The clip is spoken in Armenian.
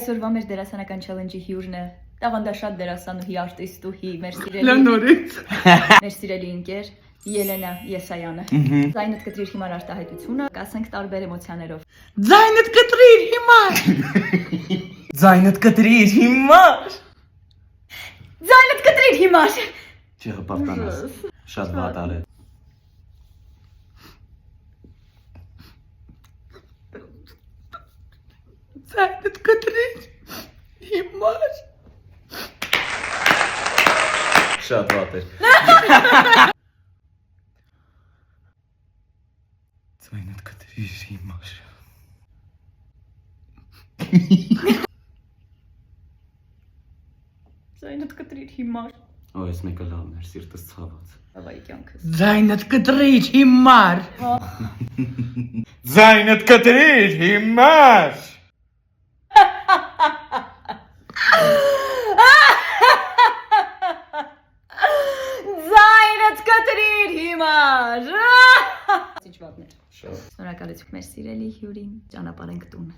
Այսօրվա մեր դերասանական չալենջի հյուրն է տաղանդաշատ դերասանուհի արտիստուհի մեր սիրելի ընկեր Ելենա Եսայանը։ Ձայնդ կտրիր հիմար արտահայտությունը, կասենք տարբեր էմոցիաներով։ Ձայնդ կտրիր հիմար։ Ձայնդ կտրիր հիմար։ Ձայնդ կտրիր հիմար։ Չեղը պարտանաս, շատ վատար է։ Ձայնդ կտրիր հիմար։ Շատ վատ էր։ Ձայնդ կտրիր հիմար։ Ձայնդ կտրիր հիմար։ Օ, ես մեկը լավն էր, սիրտս ցաված։ Ավայի կյանքս։ Ձայնդ կտրիր հիմար։ Ձայնդ կտրիր հիմար։ Ձայնդ կտրիր հիմար։ Ինչ վատներ։ Շնորհակալություն մեր սիրելի հյուրին, ճանապարհ ենք տուն։